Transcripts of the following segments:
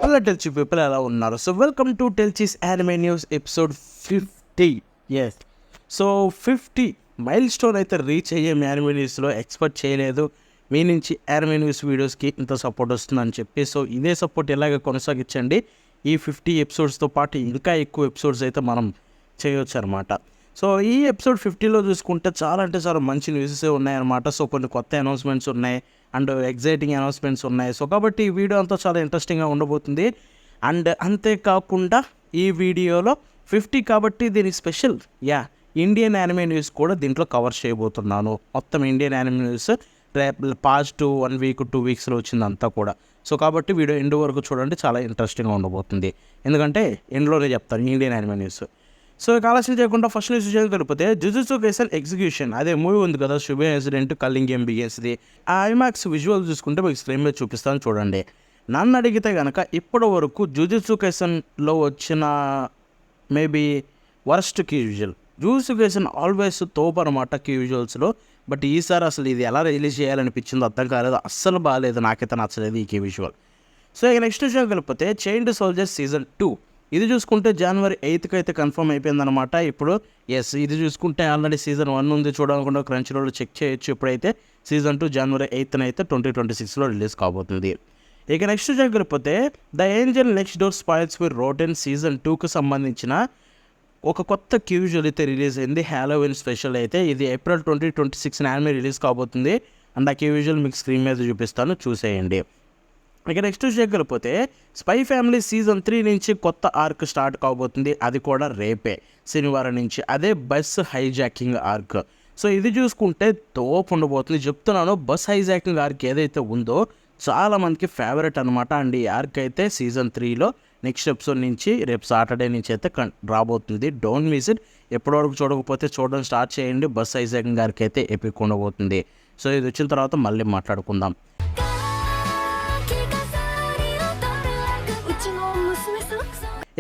Hello టెల్చి people ఎలా ఉన్నారు? So welcome to టెల్చీస్ anime news episode 50. Yes, so 50 milestone అయితే రీచ్ అయ్యే యానిమే న్యూస్లో ఎక్స్పెక్ట్ చేయలేదు. మీ నుంచి యానిమే న్యూస్ వీడియోస్కి ఇంత సపోర్ట్ వస్తుందని చెప్పి, సో ఇదే సపోర్ట్ ఎలాగ కొనసాగించండి. ఈ 50 ఎపిసోడ్స్తో పాటు ఇంకా ఎక్కువ ఎపిసోడ్స్ అయితే మనం చేయొచ్చు అనమాట. సో ఈ ఎపిసోడ్ 50లో చూసుకుంటే చాలా అంటే చాలా మంచి న్యూసెస్ ఉన్నాయన్నమాట. సో కొన్ని కొత్త అనౌన్స్మెంట్స్ ఉన్నాయి అండ్ ఎగ్జైటింగ్ అనౌన్స్మెంట్స్ ఉన్నాయి. సో కాబట్టి ఈ వీడియో అంతా చాలా ఇంట్రెస్టింగ్గా ఉండబోతుంది. అండ్ అంతేకాకుండా ఈ వీడియోలో 50 కాబట్టి దీని స్పెషల్ ఇండియన్ యానిమే న్యూస్ కూడా దీంట్లో కవర్ చేయబోతున్నాను. మొత్తం Indian anime news past 1 week 2 వీక్స్లో వచ్చిందంతా కూడా. సో కాబట్టి వీడియో ఎండ్ వరకు చూడండి, చాలా ఇంట్రెస్టింగ్గా ఉండబోతుంది. ఎందుకంటే ఎండ్లోనే చెప్తాను ఇండియన్ యానిమే న్యూస్. సో ఆలస్యం చేయకుండా ఫస్ట్ న్యూస్ విషయానికి వెళ్ళిపోతే, జుజుత్సు కైసెన్ ఎగ్జిక్యూషన్ అదే మూవీ ఉంది కదా, శుభ ఇన్సిడెంట్ కల్లింగ్ ఎంబీఎస్ది. ఆ ఐమాక్స్ విజువల్ చూసుకుంటే మీకు స్క్రీన్ మీద చూపిస్తాను చూడండి. నన్ను అడిగితే కనుక ఇప్పటి వరకు జుజుత్సు కైసెన్లో వచ్చిన maybe worst key visual. Jujutsu Kaisen always తోపు అనమాట కీ విజువల్స్లో. బట్ ఈసారి అసలు ఇది ఎలా రిలీజ్ చేయాలనిపించిందో అర్థం కాలేదు, అస్సలు బాగాలేదు, నాకైతే నచ్చలేదు ఈ కీ విజువల్. సో ఇక నెక్స్ట్ విషయానికి వెళ్ళిపోతే, చైన్డ్ సోల్జర్స్ సీజన్ 2 ఇది చూసుకుంటే January 8th అయితే కన్ఫర్మ్ అయిపోయిందనమాట. ఇప్పుడు ఇది చూసుకుంటే ఆల్రెడీ సీజన్ 1 ఉంది, చూడాలనుకుంటే క్రంచ్ రోల్ చెక్ చేయొచ్చు. ఇప్పుడైతే సీజన్ 2 January 8th అయితే 2026లో రిలీజ్ కాబోతుంది. ఇక నెక్స్ట్ వెళ్ళిపోతే, the Angel next door spoils with rotten season 2కి సంబంధించిన ఒక కొత్త క్యూజువల్ అయితే రిలీజ్ అయింది. హ్యాలోవిన్ స్పెషల్ అయితే ఇది April 2026 యానిమే రిలీజ్ కాబోతుంది. అండ్ ఆ క్యూజువల్ మీకు స్క్రీన్ మీద చూపిస్తాను, చూసేయండి. ఇక నెక్స్ట్ వెళ్ళిపోతే, స్పై ఫ్యామిలీ సీజన్ 3 నుంచి కొత్త ఆర్క్ స్టార్ట్ కాబోతుంది. అది కూడా రేపే శనివారం నుంచి. అదే బస్ హైజాకింగ్ ఆర్క్. సో ఇది చూసుకుంటే తోపు ఉండబోతుంది చెప్తున్నాను. బస్ హైజాకింగ్ ఆర్క్ ఏదైతే ఉందో చాలా మందికి ఫేవరెట్ అనమాట. అండ్ ఈ ఆర్క్ అయితే సీజన్ 3లో నెక్స్ట్ ఎపిసోడ్ నుంచి రేపు సాటర్డే నుంచి అయితే రాబోతుంది. Don't miss it. ఎప్పటివరకు చూడకపోతే చూడడం స్టార్ట్ చేయండి. బస్ హైజాకింగ్ ఆర్క్ అయితే ఎపిక్ ఉండబోతుంది. సో ఇది వచ్చిన తర్వాత మళ్ళీ మాట్లాడుకుందాం.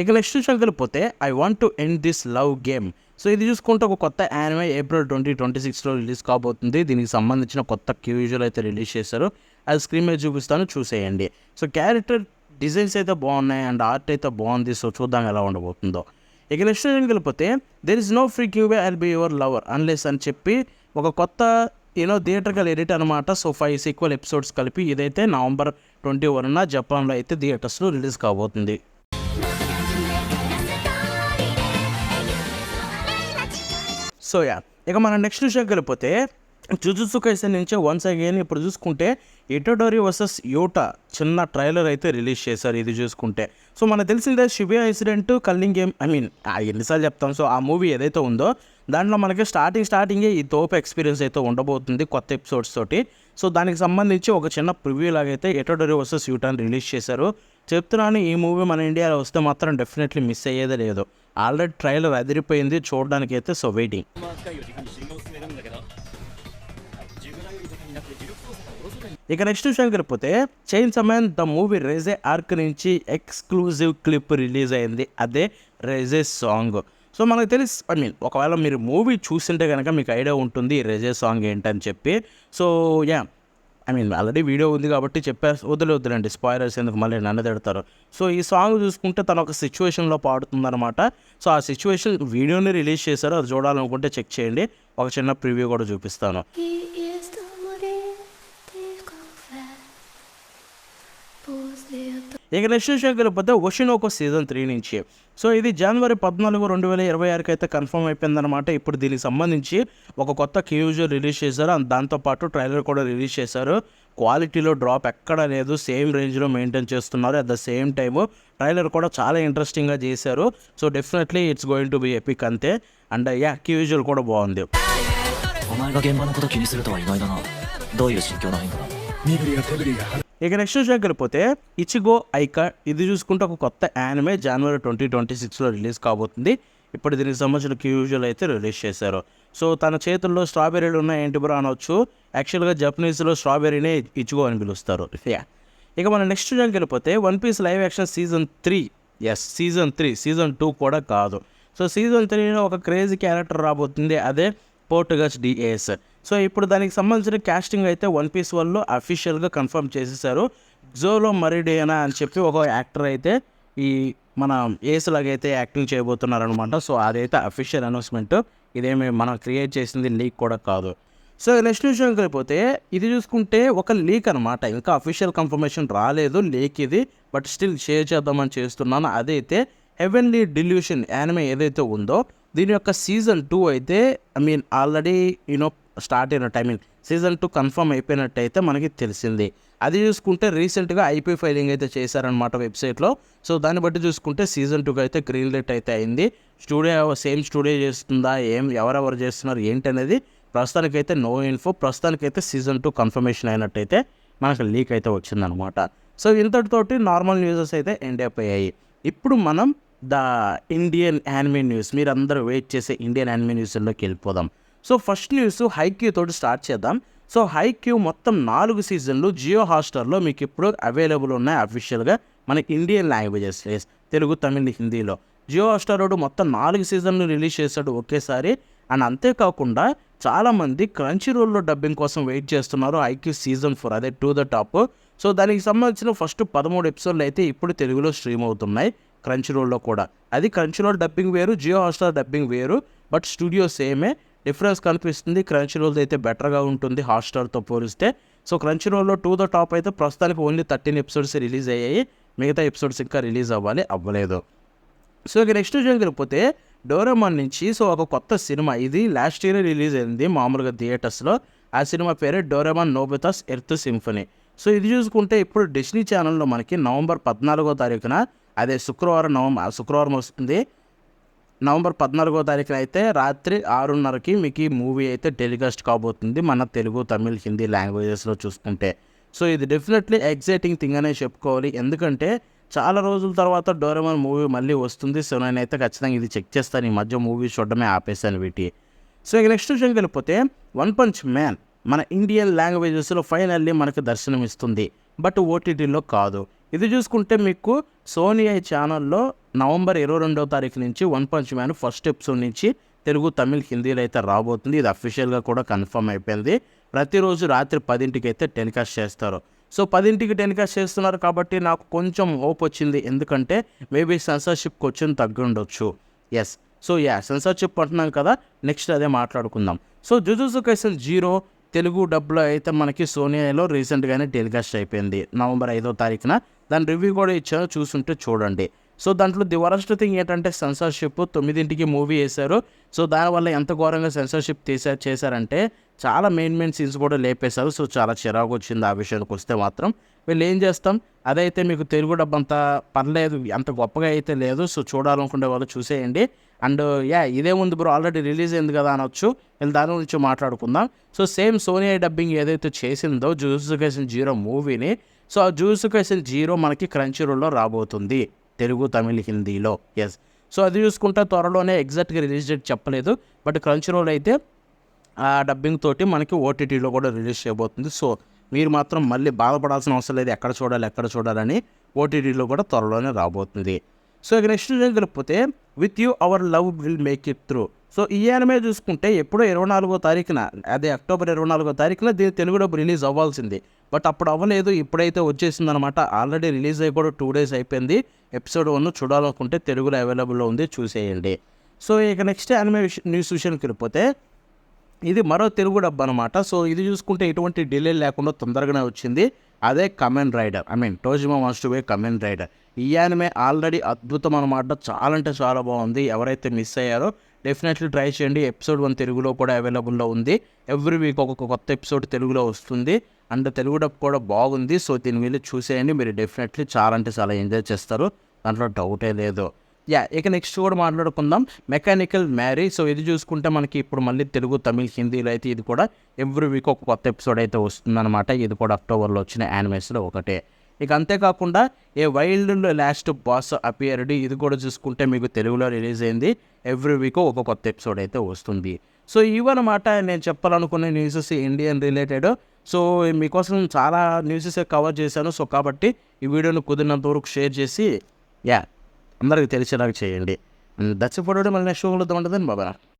ఇక నెక్స్ట్ వెళ్ళిపోతే, I want to end this love game. So ఇది చూసుకుంటే ఒక కొత్త యానిమే April 2026లో రిలీజ్ కాబోతుంది. దీనికి సంబంధించిన కొత్త క్యూజువల్ అయితే రిలీజ్ చేశారు. అది స్క్రీన్ మీద చూపిస్తాను, చూసేయండి. సో క్యారెక్టర్ డిజైన్స్ అయితే బాగున్నాయి అండ్ ఆర్ట్ అయితే బాగుంది. సో చూద్దాం ఎలా ఉండబోతుందో. ఇక నెక్స్ట్ వెళ్ళిపోతే, there is no freaking I'll be your lover unless అని చెప్పి ఒక కొత్త థియేటర్కల్ ఎడిట్ అనమాట. సో 5 సీక్వెల్ ఎపిసోడ్స్ కలిపి ఇదైతే November 21న జపాన్లో అయితే థియేటర్స్లో రిలీజ్ కాబోతుంది. సో ఇక మన నెక్స్ట్ విషయంకి వెళ్ళిపోతే, జుజుత్సు కైసెన్ నుంచి వన్స్ అగైన్ ఇప్పుడు చూసుకుంటే ఇటోడోరి వర్సెస్ యోటా చిన్న ట్రైలర్ అయితే రిలీజ్ చేశారు. ఇది చూసుకుంటే సో మనకు తెలిసిందే షిబియా ఇన్సిడెంట్ కల్లింగ్ గేమ్, ఎన్నిసార్లు చెప్తాం. సో ఆ మూవీ ఏదైతే ఉందో దాంట్లో మనకి స్టార్టింగే ఈ తోపు ఎక్స్పీరియన్స్ అయితే ఉండబోతుంది కొత్త ఎపిసోడ్స్ తోటి. సో దానికి సంబంధించి ఒక చిన్న ప్రివ్యూ లాగైతే ఇటోడోరి వర్సెస్ యూటాని రిలీజ్ చేశారు. చెప్తున్నాను, ఈ మూవీ మన ఇండియాలో వస్తే మాత్రం డెఫినెట్లీ మిస్ అయ్యేదే లేదు. ఆల్రెడీ ట్రైలర్ అదిరిపోయింది చూడడానికి అయితే. So waiting. ఇక నెక్స్ట్ విషయానికి వెళ్ళిపోతే, చైన్సా మ్యాన్ ద మూవీ రేజే ఆర్క్ నుంచి ఎక్స్క్లూజివ్ క్లిప్ రిలీజ్ అయింది. అదే రేజే సాంగ్. సో మనకు తెలుసు, ఒకవేళ మీరు మూవీ చూసింటే కనుక మీకు ఐడియా ఉంటుంది రేజే సాంగ్ ఏంటని చెప్పి. సో ఆల్రెడీ వీడియో ఉంది కాబట్టి వద్దులేండి, స్పాయిలర్స్ ఎందుకు మళ్ళీ నన్ను తిడతారు. సో ఈ సాంగ్ చూసుకుంటే తను ఒక సిచ్యువేషన్లో పాడుతుందన్నమాట. సో ఆ సిచ్యువేషన్ వీడియోని రిలీజ్ చేశారు. అది చూడాలనుకుంటే చెక్ చేయండి. ఒక చిన్న ప్రివ్యూ కూడా చూపిస్తాను. ఇక నెక్స్ట్ విషయం వెళ్ళిపోతే, ఓషినోకో సీజన్ 3 నుంచి. సో ఇది January 14, 2026 అయితే కన్ఫర్మ్ అయిపోయిందనమాట. ఇప్పుడు దీనికి సంబంధించి ఒక కొత్త క్యూజువల్ రిలీజ్ చేశారు. దాంతోపాటు ట్రైలర్ కూడా రిలీజ్ చేశారు. క్వాలిటీలో డ్రాప్ ఎక్కడా లేదు, సేమ్ రేంజ్లో మెయింటైన్ చేస్తున్నారు. At the same time trailer కూడా చాలా ఇంట్రెస్టింగ్గా చేశారు. So definitely it's going to be epic అంతే. అండ్ క్యూజువల్ కూడా బాగుంది. ఇక నెక్స్ట్ విషయానికి వెళ్ళిపోతే, ఇచిగో ఐకా ఇది చూసుకుంటే ఒక కొత్త యానిమే January 2026లో రిలీజ్ కాబోతుంది. ఇప్పుడు దీనికి సంబంధించిన క్యూజువల్ అయితే రిలీజ్ చేశారు. సో తన చేతుల్లో స్ట్రాబెర్రీలు ఉన్నాయి ఏంటి బ్రో అనొచ్చు. యాక్చువల్గా జపనీస్లో స్ట్రాబెర్రీనే ఇచిగో అని పిలుస్తారు. ఇక మన నెక్స్ట్ విషయానికి వెళ్ళిపోతే, One Piece live action season 3. Season 3 season 2 కూడా కాదు. సో సీజన్ 3లో ఒక క్రేజీ క్యారెక్టర్ రాబోతుంది. అదే పోర్టుగస్ డిఎస్. సో ఇప్పుడు దానికి సంబంధించిన క్యాస్టింగ్ అయితే వన్ పీస్ వాళ్ళు అఫీషియల్గా కన్ఫర్మ్ చేసేసారు. జోలో మరిడియనా అని చెప్పి ఒక యాక్టర్ అయితే ఈ మన ఏస్ లాగా అయితే యాక్టింగ్ చేయబోతున్నారనమాట. సో అదైతే అఫీషియల్ అనౌన్స్మెంట్, ఇదేమి మనం క్రియేట్ చేసింది లీక్ కూడా కాదు. సో నెక్స్ట్ విషయంకి వెళ్ళిపోతే ఇది చూసుకుంటే ఒక లీక్ అనమాట, ఇంకా అఫీషియల్ కన్ఫర్మేషన్ రాలేదు, లీక్ ఇది, బట్ స్టిల్ షేర్ చేద్దామని చేస్తున్నాను. అదైతే హెవెన్లీ డిల్యూషన్ యానిమే ఏదైతే ఉందో దీని యొక్క సీజన్ 2 అయితే ఆల్రెడీ స్టార్ట్ అయినట్టు, సీజన్ 2 కన్ఫర్మ్ అయిపోయినట్టయితే మనకి తెలిసింది. అది చూసుకుంటే రీసెంట్గా ఐపీ ఫైలింగ్ అయితే చేశారనమాట వెబ్సైట్లో. సో దాన్ని బట్టి చూసుకుంటే సీజన్ 2 అయితే గ్రీన్ లైట్ అయితే అయింది. సేమ్ స్టూడియో చేస్తుందా, ఎవరెవరు చేస్తున్నారు ఏంటి అనేది ప్రస్తుతానికైతే నో ఇన్ఫో. ప్రస్తుతానికైతే సీజన్ 2 కన్ఫర్మేషన్ అయినట్టయితే మనకు లీక్ అయితే వచ్చిందనమాట. సో ఇంతటితోటి నార్మల్ న్యూసెస్ అయితే ఎండ్ అయిపోయాయి. ఇప్పుడు మనం ద ఇండియన్ యానిమే న్యూస్, మీరు అందరూ వెయిట్ చేసే ఇండియన్ యానిమే న్యూస్లోకి వెళ్ళిపోదాం. సో ఫస్ట్ న్యూస్ హైక్యూ తోటి స్టార్ట్ చేద్దాం. సో హైక్యూ మొత్తం 4 సీజన్లు జియో హాట్‌స్టార్లో మీకు ఇప్పుడు అవైలబుల్ ఉన్నాయి అఫీషియల్గా మనకి ఇండియన్ లాంగ్వేజెస్, తెలుగు, తమిళ్, హిందీలో. జియో హాట్‌స్టార్ వాడు మొత్తం 4 సీజన్లు రిలీజ్ చేశాడు ఒకేసారి. అండ్ అంతేకాకుండా చాలామంది క్రంచీ రోల్లో డబ్బింగ్ కోసం వెయిట్ చేస్తున్నారు హైక్యూ సీజన్ 4, అదే టు ద టాప్. సో దానికి సంబంధించిన ఫస్ట్ 13 ఎపిసోడ్లు అయితే ఇప్పుడు తెలుగులో స్ట్రీమ్ అవుతున్నాయి క్రంచీ రోల్లో కూడా. అది క్రంచీ రోల్ డబ్బింగ్ వేరు, జియో హాట్‌స్టార్ డబ్బింగ్ వేరు, బట్ స్టూడియో సేమే. డిఫరెన్స్ కనిపిస్తుంది, క్రంచీ రోల్ది అయితే బెటర్గా ఉంటుంది హాట్‌స్టార్తో పోలిస్తే. సో క్రంచీ రోల్లో టు ద టాప్ అయితే ప్రస్తుతానికి ఓన్లీ 13 ఎపిసోడ్స్ రిలీజ్ అయ్యాయి, మిగతా ఎపిసోడ్స్ ఇంకా రిలీజ్ అవ్వలేదు. సో ఇక నెక్స్ట్ విషయం వెళ్ళిపోతే డోరేమాన్ నుంచి ఒక కొత్త సినిమా, ఇది లాస్ట్ ఇయర్ రిలీజ్ అయింది మామూలుగా థియేటర్స్లో. ఆ సినిమా పేరే డోరేమాన్ నోబితాస్ ఎర్త్ సింఫనీ. సో ఇది చూసుకుంటే ఇప్పుడు డిస్నీ ఛానల్లో మనకి నవంబర్ 14వ తారీఖున, అదే శుక్రవారం వస్తుంది. నవంబర్ 14వ తారీఖున అయితే రాత్రి 6:30కి మీకు ఈ మూవీ అయితే టెలికాస్ట్ కాబోతుంది మన తెలుగు, తమిళ్, హిందీ లాంగ్వేజెస్లో చూసుకుంటే. సో ఇది డెఫినెట్లీ ఎగ్జైటింగ్ థింగ్ అనే చెప్పుకోవాలి, ఎందుకంటే చాలా రోజుల తర్వాత డోరేమాన్ మూవీ మళ్ళీ వస్తుంది. సో నేనైతే ఖచ్చితంగా ఇది చెక్ చేస్తాను, ఈ మధ్య మూవీ చూడడమే ఆపేసాను వీటి. సో ఇక నెక్స్ట్ విషయంకి వెళ్ళిపోతే వన్ పంచ్ మ్యాన్ మన ఇండియన్ లాంగ్వేజెస్లో ఫైనల్లీ మనకు దర్శనం ఇస్తుంది, బట్ ఓటీటీలో కాదు. ఇది చూసుకుంటే మీకు సోనీ ఐ ఛానల్లో నవంబర్ 22వ తారీఖు నుంచి one punch man first episode నుంచి తెలుగు, తమిళ్, హిందీలో అయితే రాబోతుంది. ఇది అఫీషియల్గా కూడా కన్ఫర్మ్ అయిపోయింది. ప్రతిరోజు రాత్రి 10కి అయితే టెలికాస్ట్ చేస్తారు. సో 10కి టెలికాస్ట్ చేస్తున్నారు కాబట్టి నాకు కొంచెం హోప్ వచ్చింది, ఎందుకంటే మేబీ సెన్సార్షిప్ కొంచెం తగ్గి ఉండొచ్చు. ఎస్, సో సెన్సార్షిప్ అంటున్నాం కదా, నెక్స్ట్ అదే మాట్లాడుకుందాం. సో జుజుత్సు కైసెన్ 0 తెలుగు డబ్లో అయితే మనకి సోనీలో రీసెంట్గానే టెలికాస్ట్ అయిపోయింది నవంబర్ 5వ తారీఖున. దాని రివ్యూ కూడా ఇచ్చాను, చూసుంటే చూడండి. సో దాంట్లో ది వరస్ట్ థింగ్ ఏంటంటే సెన్సార్షిప్ 9కి మూవీ వేశారు. సో దానివల్ల ఎంత ఘోరంగా సెన్సార్షిప్ చేశారంటే చాలా మెయిన్ సీన్స్ కూడా లేపేశారు. సో చాలా చిరాకు వచ్చింది ఆ విషయానికి వస్తే మాత్రం. వీళ్ళు ఏం చేస్తాం, అదైతే మీకు తెలుగు డబ్బు అంత పర్లేదు, అంత గొప్పగా అయితే లేదు. సో చూడాలనుకునే వాళ్ళు చూసేయండి. అండ్ ఇదే ముందు బ్రో ఆల్రెడీ రిలీజ్ అయింది కదా అనొచ్చు, వీళ్ళు దాని గురించి మాట్లాడుకుందాం. సో సేమ్ సోనీ డబ్బింగ్ ఏదైతే చేసిందో జుజుత్సు కైసెన్ 0 మూవీని, సో ఆ జుజుత్సు కైసెన్ 0 మనకి క్రంచీ రోల్లో రాబోతుంది తెలుగు, తమిళ్, హిందీలో. ఎస్, సో అది చూసుకుంటే త్వరలోనే ఎగ్జాక్ట్గా రిలీజ్ డేట్ చెప్పలేదు, బట్ క్రంచీ రోల్ అయితే ఆ డబ్బింగ్ తోటి మనకి ఓటీటీలో కూడా రిలీజ్ చేయబోతుంది. సో మీరు మాత్రం మళ్ళీ బాధపడాల్సిన అవసరం లేదు ఎక్కడ చూడాలని, ఓటీటీలో కూడా త్వరలోనే రాబోతుంది. సో ఇక నెక్స్ట్ వెళ్ళిపోతే with you our love will make it through. So ఈ యానిమే చూసుకుంటే ఎప్పుడో 24వ తారీఖున, అదే అక్టోబర్ 24వ తారీఖున దీని తెలుగు డబ్బు రిలీజ్ అవ్వాల్సింది, బట్ అప్పుడు అవ్వలేదు, ఇప్పుడైతే వచ్చేసింది అనమాట. ఆల్రెడీ రిలీజ్ అయ్యి కూడా 2 days అయిపోయింది. ఎపిసోడ్ 1 చూడాలనుకుంటే తెలుగులో అవైలబుల్లో ఉంది, చూసేయండి. సో ఇక నెక్స్ట్ యానిమే న్యూస్ విషయానికి వెళ్ళిపోతే ఇది మరో తెలుగు డబ్బు అనమాట. సో ఇది చూసుకుంటే ఎటువంటి డిలే లేకుండా తొందరగానే వచ్చింది, అదే Kamen Rider, Tojima wants to be Kamen Rider. ఈ యానిమే ఆల్రెడీ అద్భుతం అనమాట, చాలా అంటే చాలా బాగుంది. ఎవరైతే మిస్ అయ్యారో డెఫినెట్లీ ట్రై చేయండి. ఎపిసోడ్ 1 తెలుగులో కూడా అవైలబుల్లో ఉంది. ఎవ్రీ వీక్ ఒక్కొక్క కొత్త ఎపిసోడ్ తెలుగులో వస్తుంది, అండ్ తెలుగు డబ్ కూడా బాగుంది. సో దీని వెళ్ళి చూసేయండి, మీరు డెఫినెట్లీ చాలా అంటే చాలా ఎంజాయ్ చేస్తారు, దాంట్లో డౌటే లేదు. ఇక నెక్స్ట్ కూడా మాట్లాడుకుందాం, మెకానికల్ మ్యారీ. సో ఇది చూసుకుంటే మనకి ఇప్పుడు మళ్ళీ తెలుగు, తమిళ్, హిందీలో అయితే ఇది కూడా ఎవ్రీ వీక్ ఒక కొత్త ఎపిసోడ్ అయితే వస్తుందన్నమాట. ఇది కూడా అక్టోబర్లో వచ్చిన యానిమేస్లో ఒకటే. ఇక అంతేకాకుండా ఏ వైల్డ్ లాస్ట్ బాస్ అపియర్డ్, ఇది కూడా చూసుకుంటే మీకు తెలుగులో రిలీజ్ అయింది. ఎవ్రీ వీక్ ఒక కొత్త ఎపిసోడ్ అయితే వస్తుంది. సో ఇవన్నమాట నేను చెప్పాలనుకునే న్యూసెస్ ఇండియన్ రిలేటెడ్. సో మీకోసం చాలా న్యూసెస్ కవర్ చేశాను. సో కాబట్టి ఈ వీడియోని కుదిరినంత వరకు షేర్ చేసి అందరికి తెలిసేలాగా చేయండి. That's it for today. మళ్ళీ నెక్స్ట్ షోలో ఉంటుంది బాబా.